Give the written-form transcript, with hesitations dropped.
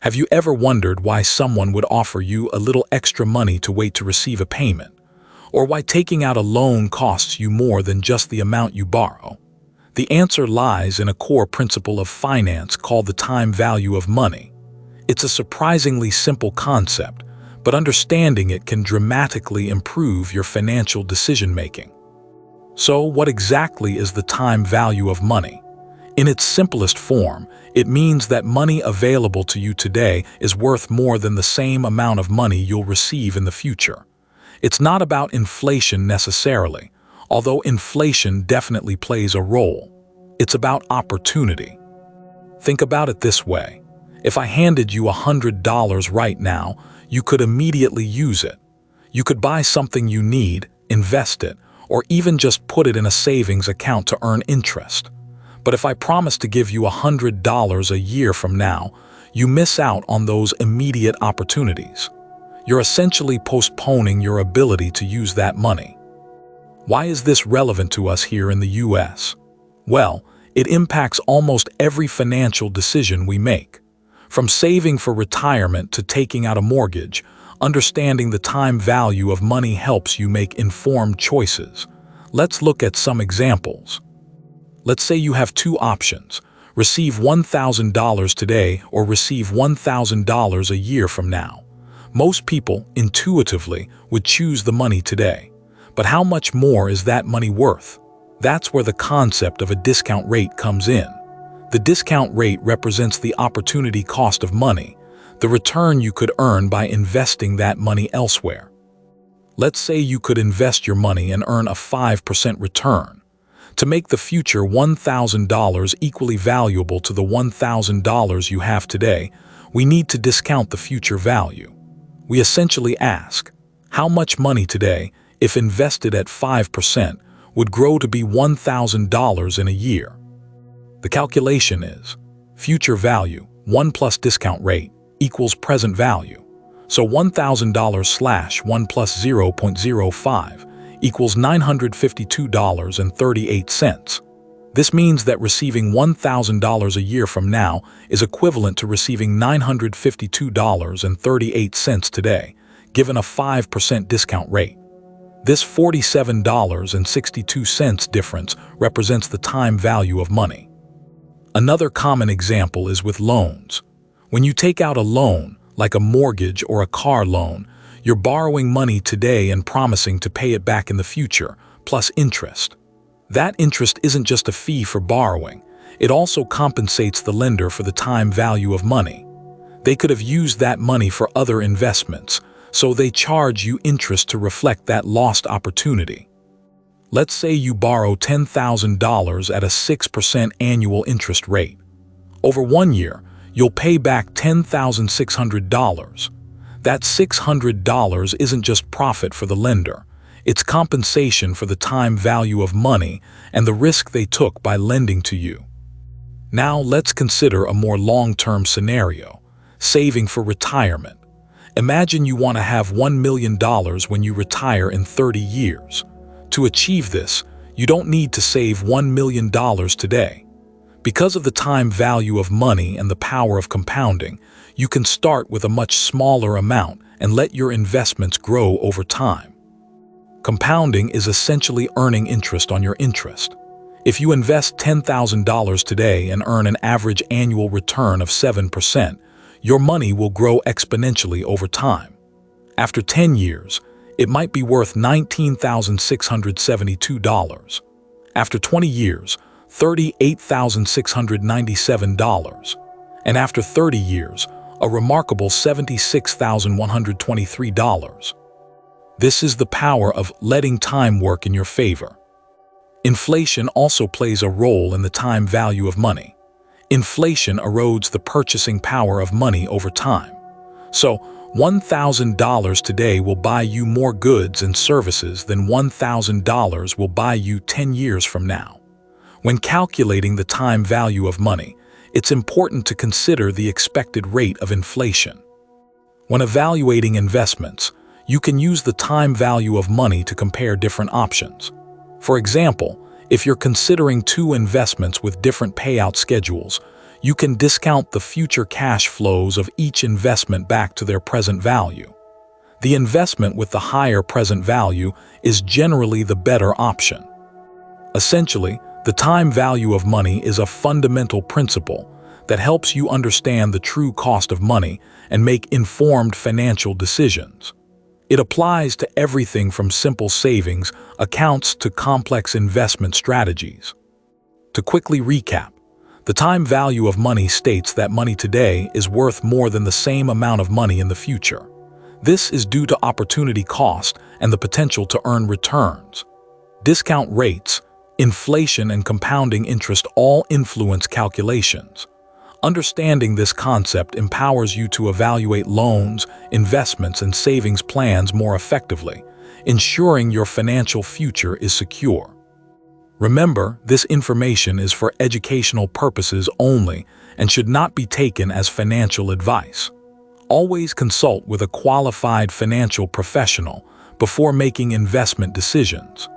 Have you ever wondered why someone would offer you a little extra money to wait to receive a payment? Or why taking out a loan costs you more than just the amount you borrow? The answer lies in a core principle of finance called the time value of money. It's a surprisingly simple concept, but understanding it can dramatically improve your financial decision-making. So, what exactly is the time value of money? In its simplest form, it means that money available to you today is worth more than the same amount of money you'll receive in the future. It's not about inflation necessarily, although inflation definitely plays a role. It's about opportunity. Think about it this way. If I handed you $100 right now, you could immediately use it. You could buy something you need, invest it, or even just put it in a savings account to earn interest. But if I promise to give you $100 a year from now, you miss out on those immediate opportunities. You're essentially postponing your ability to use that money. Why is this relevant to us here in the US? Well, it impacts almost every financial decision we make. From saving for retirement to taking out a mortgage, understanding the time value of money helps you make informed choices. Let's look at some examples. Let's say you have two options: receive $1,000 today or receive $1,000 a year from now. Most people, intuitively, would choose the money today. But how much more is that money worth? That's where the concept of a discount rate comes in. The discount rate represents the opportunity cost of money, the return you could earn by investing that money elsewhere. Let's say you could invest your money and earn a 5% return. To make the future $1,000 equally valuable to the $1,000 you have today, we need to discount the future value. We essentially ask, how much money today, if invested at 5%, would grow to be $1,000 in a year? The calculation is, future value, 1 plus discount rate, equals present value. So $1,000 slash 1 plus 0.05 equals $952.38. This means that receiving $1,000 a year from now is equivalent to receiving $952.38 today, given a 5% discount rate. This $47.62 difference represents the time value of money. Another common example is with loans. When you take out a loan, like a mortgage or a car loan, you're borrowing money today and promising to pay it back in the future, plus interest. That interest isn't just a fee for borrowing, it also compensates the lender for the time value of money. They could have used that money for other investments, so they charge you interest to reflect that lost opportunity. Let's say you borrow $10,000 at a 6% annual interest rate. Over 1 year, you'll pay back $10,600. That $600 isn't just profit for the lender, it's compensation for the time value of money and the risk they took by lending to you. Now let's consider a more long-term scenario, saving for retirement. Imagine you want to have $1 million when you retire in 30 years. To achieve this, you don't need to save $1 million today. Because of the time value of money and the power of compounding, you can start with a much smaller amount and let your investments grow over time. Compounding is essentially earning interest on your interest. If you invest $10,000 today and earn an average annual return of 7%, your money will grow exponentially over time. After 10 years, it might be worth $19,672. After 20 years, $38,697. And after 30 years, a remarkable $76,123. This is the power of letting time work in your favor. Inflation also plays a role in the time value of money. Inflation erodes the purchasing power of money over time. So, $1,000 today will buy you more goods and services than $1,000 will buy you 10 years from now. When calculating the time value of money, it's important to consider the expected rate of inflation. When evaluating investments, you can use the time value of money to compare different options. For example, if you're considering two investments with different payout schedules, You can discount the future cash flows of each investment back to their present value. The investment with the higher present value is generally the better option. Essentially, the time value of money is a fundamental principle that helps you understand the true cost of money and make informed financial decisions. It applies to everything from simple savings accounts to complex investment strategies. To quickly recap, the time value of money states that money today is worth more than the same amount of money in the future. This is due to opportunity cost and the potential to earn returns. Discount rates, inflation, and compounding interest all influence calculations. Understanding this concept empowers you to evaluate loans, investments, and savings plans more effectively, ensuring your financial future is secure. Remember, this information is for educational purposes only and should not be taken as financial advice. Always consult with a qualified financial professional before making investment decisions.